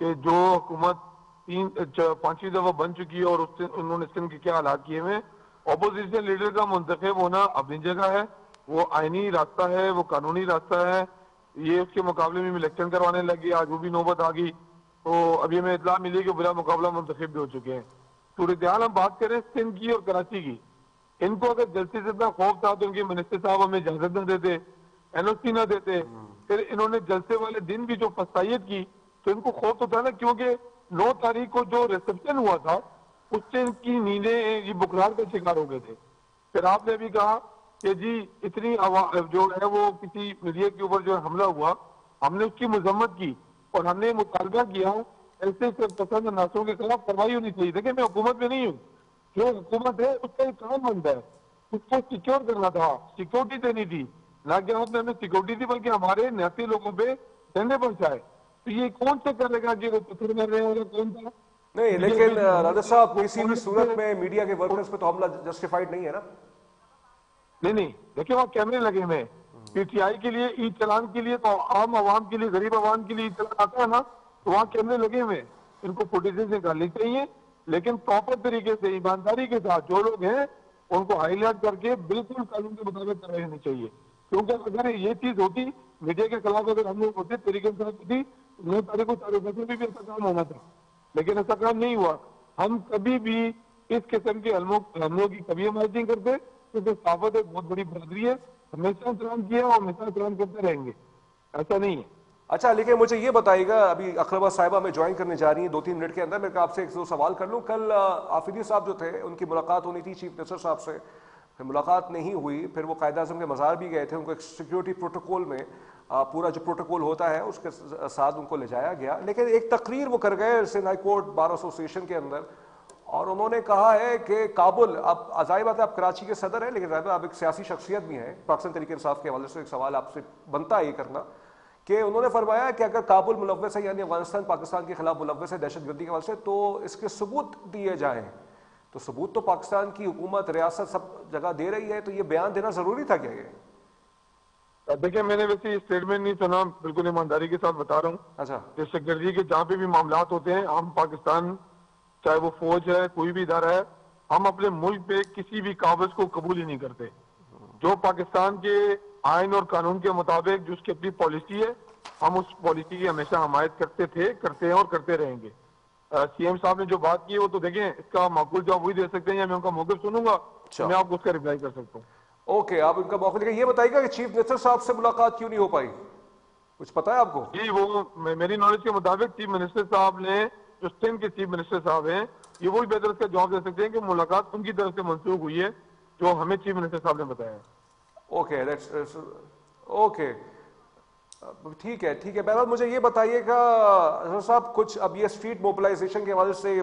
کہ جو حکومت 5ویں دفعہ بن چکی ہے اور اس سے انہوں نے سندھ کے کیا حالات کیے ہوئے. اپوزیشن لیڈر کا منتخب ہونا اپنی جگہ ہے, وہ آئینی راستہ ہے, وہ قانونی راستہ ہے. یہ اس کے مقابلے میں الیکشن کروانے لگی, آج وہ بھی نوبت آ گئی. تو ابھی ہمیں اطلاع ملی کہ بلا مقابلہ منتخب بھی ہو چکے ہیں. صورتحال ہم بات کریں سندھ کی اور کراچی کی, ان کو اگر جلسے سے اتنا خوف تھا تو ان کے منسٹر صاحب ہمیں اجازت نہ دیتے, این او سی نہ دیتے. پھر انہوں نے جلسے والے دن بھی جو فسائیت کی تو ان کو خوف تو تھا نا, کیونکہ 9 تاریخ کو جو ریسپشن ہوا تھا اس سے ان کی نیندیں یہ بخار کا شکار ہو گئے تھے. پھر آپ نے بھی کہا کہ جی اتنی جو ہے وہ کسی میڈیا کے اوپر جو حملہ ہوا, ہم نے اس کی مذمت کی اور ہم نے مطالبہ کیا ایسے پسند عناصروں کے خلاف کارروائی ہونی چاہیے. دیکھیں میں حکومت میں نہیں ہوں, جو حکومت ہے اس کا ایک کام بنتا ہے, اس کو سیکیور کرنا تھا, سیکورٹی دینی تھی, نہ کہ آپ نے ہمیں سیکورٹی دی بلکہ ہمارے نیاسی لوگوں پہ ڈنڈے پہنچائے. تو یہ کون سے کرے گا کہ وہ پتھر مر رہے ہیں, کون تھا نہیں, لیکن راجہ صاحب کسی بھی صورت میں میڈیا کے ورکرز پہ تو حملہ جسٹیفائڈ نہیں ہے نا. نہیں دیکھیں وہاں کیمرے لگے ہوئے ہیں. پی ٹی آئی کے لیے ای چلان کے لیے تو عام عوام کے لیے, غریب عوام کے لیے ای چلان آتا ہے نا, تو وہاں کیمرے لگے ہوئے ہیں. ان کو فوٹیجز نکالنی چاہیے, لیکن پراپر طریقے سے ایمانداری کے ساتھ جو لوگ ہیں ان کو ہائی لائٹ کر کے بالکل قانون کے مطابق کرائی ہونی چاہیے. کیونکہ اگر یہ چیز ہوتی میڈیا کے خلاف, اگر ہم لوگ ہوتے طریقے سے ہوتی, 9 تاریخ کو سارے فیصلے میں بھی ایسا کام ہونا تھا, لیکن ایسا کام نہیں ہوا. ہم کبھی بھی اس قسم کے حملوں کی کبھی حمایت نہیں کرتے, کیونکہ صحافت ایک بہت بڑی برادری ہے, ہمیشہ احترام کیا اور ہمیشہ احترام کرتے رہیں گے, ایسا نہیں ہے. اچھا, لیکن مجھے یہ بتائیے گا, ابھی اقربا صاحبہ میں جوائن کرنے جا رہی ہیں 2-3 منٹ کے اندر, میں آپ سے ایک دو سوال کر لوں. کل آفیدی صاحب جو تھے ان کی ملاقات ہونی تھی چیف منسٹر صاحب سے, پھر ملاقات نہیں ہوئی, پھر وہ قائد اعظم کے مزار بھی گئے تھے, ان کو ایک سیکیورٹی پروٹوکول میں پورا جو پروٹوکول ہوتا ہے اس کے ساتھ ان کو لے جایا گیا. لیکن ایک تقریر وہ کر گئے سندھ ہائی کورٹ بار ایسوسی ایشن کے اندر, اور انہوں نے کہا ہے کہ کابل, اب ظاہر بات ہے آپ کراچی کے صدر ہیں, لیکن ظاہر آپ ایک سیاسی شخصیت بھی ہیں, پاکستان تحریک انصاف کے حوالے سے ایک سوال آپ سے بنتا ہے یہ کرنا, کہ انہوں نے فرمایا کہ اگر کابل ملوث ہے, یعنی افغانستان پاکستان کے خلاف ملوث ہے دہشت گردی کے حوالے سے, تو اس کے ثبوت دیے جائیں. تو ثبوت تو پاکستان کی حکومت, ریاست سب جگہ دے رہی ہے, تو یہ بیان دینا ضروری تھا کیا؟ یہ دیکھیں میں نے ویسے یہ اسٹیٹمنٹ نہیں سنا, بالکل ایمانداری کے ساتھ بتا رہا ہوں. اچھا, دہشت گردی کے جہاں پہ بھی معاملات ہوتے ہیں, ہم پاکستان چاہے وہ فوج ہے کوئی بھی ادارہ ہے, ہم اپنے ملک پہ کسی بھی قابض کو قبول ہی نہیں کرتے. جو پاکستان کے آئین اور قانون کے مطابق جو اس کی اپنی پالیسی ہے, ہم اس پالیسی کی ہمیشہ حمایت کرتے تھے, کرتے ہیں اور کرتے رہیں گے. سی ایم صاحب نے جو بات کی ہے وہ تو دیکھیں اس کا معقول جواب وہی دے سکتے ہیں, یا میں ان کا موقف سنوں گا تو میں آپ کو اس کا رپلائی کر سکتا ہوں. اوکے, آپ ان کا موقع لیں. یہ بتائیے گا کہ چیف منسٹر صاحب سے ملاقات کیوں نہیں ہو پائی, کچھ پتا ہے آپ کو؟ جی وہ میری نالج کے مطابق چیف منسٹر صاحب نے, جو سندھ کے چیف منسٹر صاحب ہیں, یہ وہی بہتر اس کا جواب دے سکتے ہیں کہ ملاقات ان کی طرف سے منسوخ ہوئی ہے, جو ہمیں چیف منسٹر صاحب نے بتایا ہے. اوکے, اوکے, ٹھیک ہے, ٹھیک ہے. بہرحال مجھے یہ بتائیے گا صاحب, کچھ اب یہ اسٹریٹ موبلائزیشن کے حوالے سے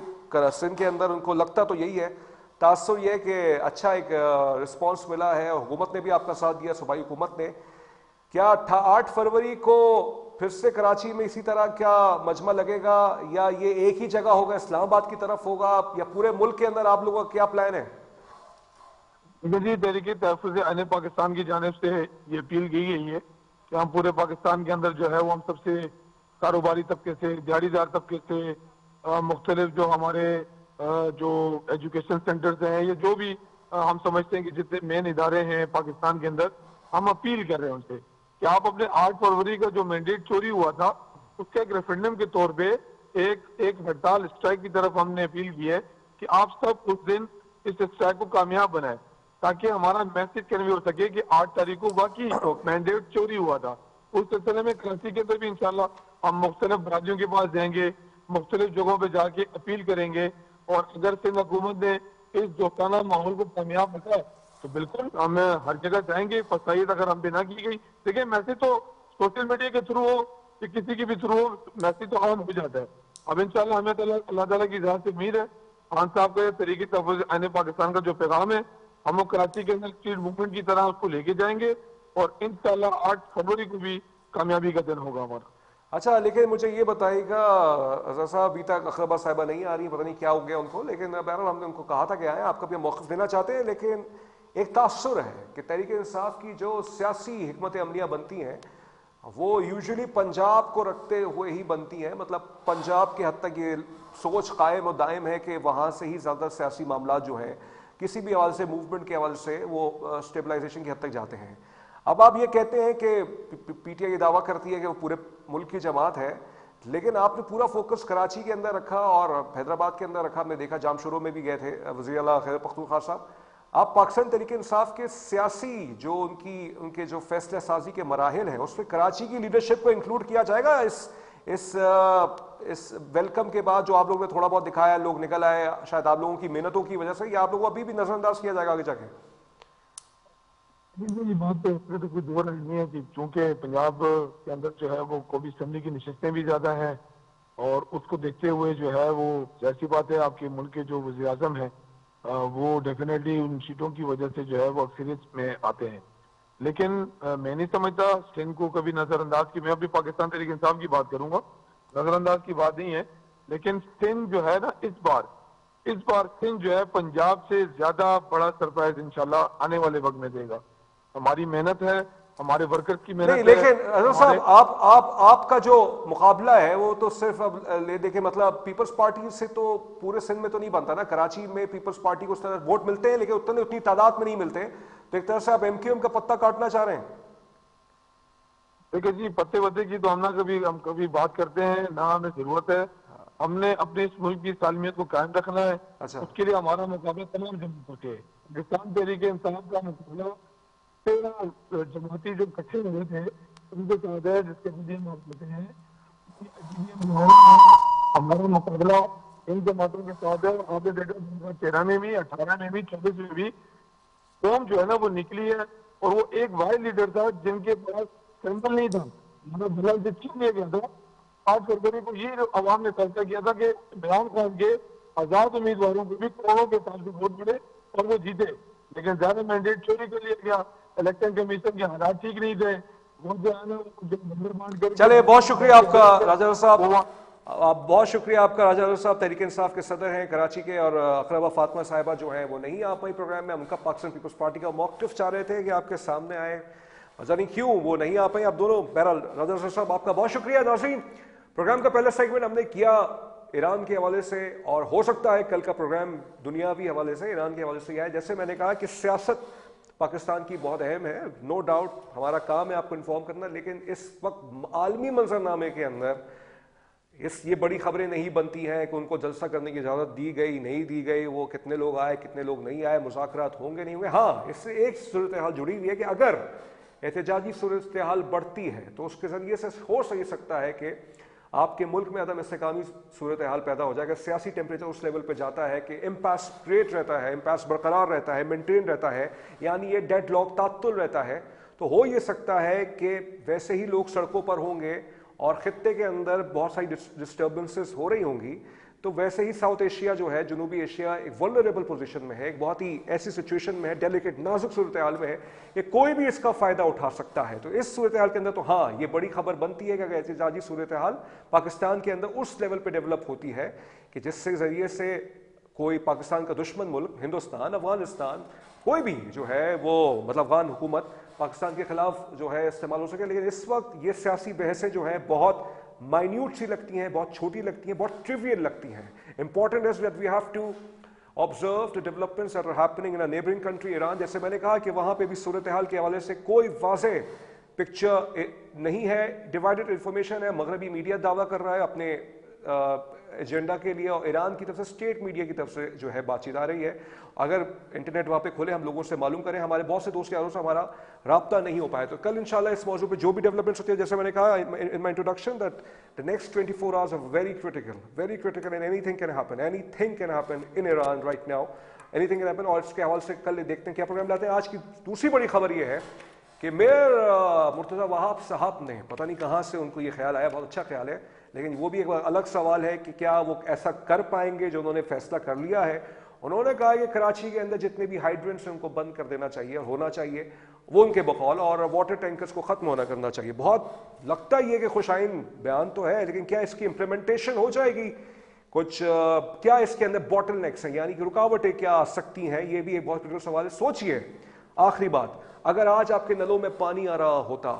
سندھ کے اندر ان کو لگتا تو یہی ہے, تاثر یہ ہے کہ اچھا ایک رسپانس ملا ہے, حکومت نے بھی آپ کا ساتھ دیا, صوبائی حکومت نے. کیا 8 فروری کو پھر سے کراچی میں اسی طرح کیا مجمع لگے گا, یا یہ ایک ہی جگہ ہوگا, اسلام آباد کی طرف ہوگا, یا پورے ملک کے اندر آپ لوگوں کا کیا پلان ہے؟ جی تحریک تحفظ آئین پاکستان کی جانب سے یہ اپیل کی گئی ہے کہ ہم پورے پاکستان کے اندر جو ہے وہ ہم سب سے کاروباری طبقے سے, دیہڑی دار طبقے سے, مختلف جو ہمارے جو ایجوکیشن سینٹرز ہیں, یہ جو بھی ہم سمجھتے ہیں کہ جتنے مین ادارے ہیں پاکستان کے اندر, ہم اپیل کر رہے ہیں ان سے کہ آپ اپنے 8 فروری کا جو مینڈیٹ چوری ہوا تھا اس کے ایک ریفرینڈم کے طور پہ ایک ہڑتال اسٹرائک کی طرف ہم نے اپیل کی ہے کہ آپ سب اس دن اس اسٹرائک کو کامیاب بنائیں, تاکہ ہمارا میسج کنوے ہو سکے کہ 8 تاریخ کو واقعی مینڈیٹ چوری ہوا تھا. اس سلسلے میں کراچی کے اندر بھی انشاءاللہ ہم مختلف برادریوں کے پاس جائیں گے, مختلف جگہوں پہ جا کے اپیل کریں گے, اور اگر سندھ حکومت نے اس دوستانہ ماحول کو کامیاب رکھا تو بالکل ہم ہر جگہ جائیں گے. فسائیت اگر ہم پہ نہ کی گئی, دیکھیں میسج تو سوشل میڈیا کے تھرو ہو کہ کسی کے بھی تھرو ہو, میسج تو عام ہو جاتا ہے. اب انشاءاللہ ہمیں اللہ تعالیٰ کی ذات سے امید ہے, خان صاحب کا طریقے تحفظ آئین پاکستان کا جو پیغام ہے ہم وہ کراچی کے اندر اسٹریٹ موومنٹ کی طرح اس کو لے کے جائیں گے, اور انشاءاللہ 8 فروری کو بھی کامیابی کا دن ہوگا ہمارا. اچھا, لیکن مجھے یہ بتائیے گا رضا صاحب, ابھی تک اقربا صاحبہ نہیں آ رہی, پتہ نہیں کیا ہو گیا ان کو, لیکن بہرحال ہم نے ان کو کہا تھا کہ آئیں, آپ کا بھی موقف دینا چاہتے ہیں. لیکن ایک تاثر ہے کہ تحریک انصاف کی جو سیاسی حکمت عملیاں بنتی ہیں, وہ یوزلی پنجاب کو رکھتے ہوئے ہی بنتی ہیں, مطلب پنجاب کے حد تک یہ سوچ قائم و دائم ہے کہ وہاں سے ہی زیادہ سیاسی معاملات جو ہیں کسی بھی حوالے سے, موومنٹ کے حوالے سے, وہ اسٹیبلائزیشن کی حد تک جاتے ہیں. اب آپ یہ کہتے ہیں کہ پی ٹی آئی یہ دعویٰ کرتی ہے کہ وہ پورے ملک کی جماعت ہے, لیکن آپ نے پورا فوکس کراچی کے اندر رکھا اور حیدرآباد کے اندر رکھا. میں دیکھا جام شورو میں بھی گئے تھے وزیر اعلیٰ خیر پختونخوا صاحب. آپ پاکستان تحریک انصاف کے سیاسی جو ان کے جو فیصلہ سازی کے مراحل ہیں اس میں کراچی کی لیڈرشپ کو انکلوڈ کیا جائے گا اس ویلکم کے بعد جو آپ لوگوں نے تھوڑا بہت دکھایا, لوگ نکل آئے شاید آپ لوگوں کی محنتوں کی وجہ سے, یا آپ لوگوں کو ابھی بھی نظر انداز کیا جائے گا آگے جا کے؟ یہ بات تو اس میں تو کوئی دو رائے نہیں ہے کہ چونکہ پنجاب کے اندر جو ہے وہ قومی اسمبلی کی نشستیں بھی زیادہ ہیں, اور اس کو دیکھتے ہوئے جو ہے وہ ایسی بات ہے آپ کے ملک کے جو وزیر اعظم ہیں وہ ڈیفینیٹلی ان سیٹوں کی وجہ سے جو ہے وہ اکثریت میں آتے ہیں. لیکن میں نہیں سمجھتا سندھ کو کبھی نظر انداز کی, میں ابھی پاکستان تحریک انصاف کی بات کروں گا, نظر انداز کی بات نہیں ہے. لیکن سندھ جو ہے نا اس بار سندھ جو ہے پنجاب سے زیادہ بڑا سرپرائز انشاءاللہ آنے والے وقت میں دے گا. ہماری محنت ہے, ہمارے ورکرز کی محنت نہیں, ہے. لیکن حضرت صاحب آپ کا جو مقابلہ ہے وہ تو صرف اب لے دیکھیں, مطلب پیپلز پارٹی سے تو پورے سندھ میں تو نہیں بنتا نا. کراچی میں پیپلز پارٹی کو اس طرح ووٹ ملتے ہیں لیکن اتنی تعداد میں نہیں ملتے, تو ایک طرح سے آپ ایم کیو ایم کا پتہ کاٹنا چاہ رہے ہیں. دیکھیں جی, پتے وتے کی تو ہم کبھی بات کرتے ہیں نہ, ہمیں ضرورت ہے. ہم نے اپنے اس ملک کی سالمیت کو قائم رکھنا ہے. اس کے لیے ہمارا مقابلہ تمام جماعتوں سے, پاکستان تحریک انصاف کا مقابلہ 13 جماعتی جو اکٹھے ہوئے تھے ان کے ساتھ ہے, جس کے لیے ہم آپ لیتے ہیں. ہمارا مقابلہ ان جماعتوں کے ساتھ ہے. آپ نے دیکھا 2013 میں بھی, 18 میں بھی, 24 میں بھی قوم جو ہے نا وہ نکلی ہے, اور وہ ایک واحد لیڈر تھا جن کے پاس سیمپل نہیں تھا, مطلب بلال سے چھین لیا گیا تھا. 8 فروری کو یہ عوام نے فیصلہ کیا تھا کہ عمران خان کے آزاد امیدواروں کو بھی کروڑوں کے ساتھ ووٹ ملے اور وہ جیتے. لیکن زیادہ مینڈیٹ چوری کر لیا گیا, الیکشن کمیشن کے حالات ٹھیک نہیں تھے, وہ جو ہے نا نمبر بانٹ کر. چلے, بہت شکریہ آپ کا راجہ صاحب, بہت شکریہ آپ کا راجہ صاحب, تحریک انصاف کے صدر ہیں کراچی کے, اور اقربا فاطمہ صاحبہ جو ہیں وہ نہیں آ پائی پروگرام میں. ان کا پاکستان پیپلز پارٹی کا موقف چاہ رہے تھے کہ آپ کے سامنے آئے, پتہ نہیں کیوں وہ نہیں آ پائیں آپ دونوں. بہرحال راجہ صاحب آپ کا بہت شکریہ. ناظرین, پروگرام کا پہلا سیگمنٹ ہم نے کیا ایران کے حوالے سے, اور ہو سکتا ہے کل کا پروگرام دنیاوی حوالے سے, ایران کے حوالے سے آئے. جیسے میں نے کہا کہ سیاست پاکستان کی بہت اہم ہے, نو ڈاؤٹ ہمارا کام ہے آپ کو انفارم کرنا, لیکن اس وقت عالمی منظرنامے کے اندر یہ بڑی خبریں نہیں بنتی ہیں کہ ان کو جلسہ کرنے کی اجازت دی گئی نہیں دی گئی, وہ کتنے لوگ آئے کتنے لوگ نہیں آئے, مذاکرات ہوں گے نہیں ہوں گے. ہاں, اس سے ایک صورتحال جڑی ہوئی ہے کہ اگر احتجاجی صورتحال بڑھتی ہے تو اس کے ذریعے سے ہو سکتا ہے کہ آپ کے ملک میں عدم استحکامی صورتحال پیدا ہو جائے گا. سیاسی ٹیمپریچر اس لیول پہ جاتا ہے کہ امپاس کریٹ رہتا ہے, امپاس برقرار رہتا ہے, مینٹین رہتا ہے, یعنی یہ ڈیڈ لاک تعطل رہتا ہے. تو ہو یہ سکتا ہے کہ ویسے ہی لوگ سڑکوں پر ہوں گے اور خطے کے اندر بہت ساری ڈسٹربنسز ہو رہی ہوں گی, تو ویسے ہی ساؤتھ ایشیا جو ہے, جنوبی ایشیا ایک ولنریبل پوزیشن میں ہے, ایک بہت ہی ایسی سچویشن میں ہے, ڈیلیکیٹ نازک صورتحال میں ہے کہ کوئی بھی اس کا فائدہ اٹھا سکتا ہے. تو اس صورتحال کے اندر تو ہاں یہ بڑی خبر بنتی ہے کہ اگر احتجاجی صورتحال پاکستان کے اندر اس لیول پہ ڈیولپ ہوتی ہے کہ جس سے ذریعے سے کوئی پاکستان کا دشمن ملک ہندوستان, افغانستان, کوئی بھی جو ہے وہ مطلب افغان حکومت پاکستان کے خلاف جو ہے استعمال ہو سکے. لیکن اس وقت یہ سیاسی بحثیں جو ہیں بہت مائنیوٹ سی لگتی ہیں, بہت چھوٹی لگتی ہیں, بہت ٹریویل لگتی ہیں. Important is that we have to observe the developments that are happening in a neighboring country Iran. جیسے میں نے کہا کہ وہاں پہ بھی صورتحال کے حوالے سے کوئی واضح پکچر نہیں ہے, ڈیوائیڈڈ انفارمیشن ہے. مغربی میڈیا دعویٰ کر رہا ہے اپنے ایجنڈا کے لیے, اور ایران کی طرف سے اسٹیٹ میڈیا کی طرف سے جو ہے بات چیت آ رہی ہے. اگر انٹرنیٹ وہاں پہ کھولے, ہم لوگوں سے معلوم کریں, ہمارے بہت سے دوست یاروں سے ہمارا رابطہ نہیں ہو پایا. تو کل انشاءاللہ اس موضوع پہ جو بھی ڈیولپمنٹس ہوتی ہے, جیسے میں نے کہا in my introduction that the next 24 hours are very critical and anything can happen in Iran right now, anything can happen. اور اس کے حوالے سے کل دیکھتے ہیں کیا پروگرام لاتے ہیں. آج کی دوسری بڑی خبر یہ ہے کہ میئر مرتضیٰ وہاب صاحب نے, پتہ نہیں کہاں سے ان کو یہ خیال آیا, بہت اچھا خیال ہے, لیکن وہ بھی ایک الگ سوال ہے کہ کیا وہ ایسا کر پائیں گے جو انہوں نے فیصلہ کر لیا ہے. انہوں نے کہا کہ کراچی کے اندر جتنے بھی ہائیڈرنٹس ہیں ان کو بند کر دینا چاہیے اور ہونا چاہیے, وہ ان کے بقول, اور واٹر ٹینکرز کو ختم ہونا کرنا چاہیے. بہت لگتا ہی ہے کہ خوش آئین بیان تو ہے, لیکن کیا اس کی امپلیمنٹیشن ہو جائے گی, کچھ کیا اس کے اندر باٹل نیکس ہیں, یعنی کہ رکاوٹیں کیا آ سکتی ہیں, یہ بھی ایک بہت بڑا سوال ہے. سوچئے, آخری بات, اگر آج آپ کے نلوں میں پانی آ رہا ہوتا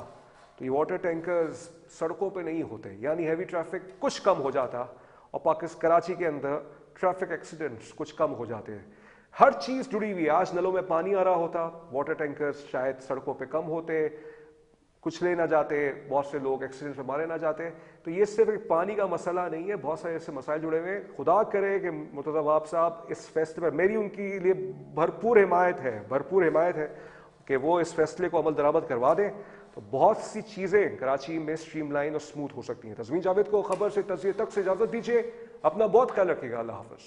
تو یہ واٹر ٹینکرز سڑکوں پہ نہیں ہوتے, یعنی ہیوی ٹریفک کچھ کم ہو جاتا, اور پاکستان کراچی کے اندر ٹریفک ایکسیڈنٹس کچھ کم ہو جاتے ہیں. ہر چیز جڑی ہوئی ہے. آج نلوں میں پانی آ رہا ہوتا, واٹر ٹینکرز شاید سڑکوں پہ کم ہوتے, کچھ لے نہ جاتے, بہت سے لوگ ایکسیڈنٹ میں مارے نہ جاتے. تو یہ صرف ایک پانی کا مسئلہ نہیں ہے, بہت سارے ایسے مسائل جڑے ہوئے ہیں. خدا کرے کہ مرتضی وہاب صاحب اس فیصلے پر, میری ان کے لیے بھرپور حمایت ہے کہ وہ اس فیصلے کو عمل درآمد کروا دیں, تو بہت سی چیزیں کراچی میں اسٹریم لائن اور اسموتھ ہو سکتی ہیں. تزمین جاوید کو خبر سے تجزیے تک سے اجازت دیجیے. اپنا بہت خیال رکھیے گا. اللہ حافظ.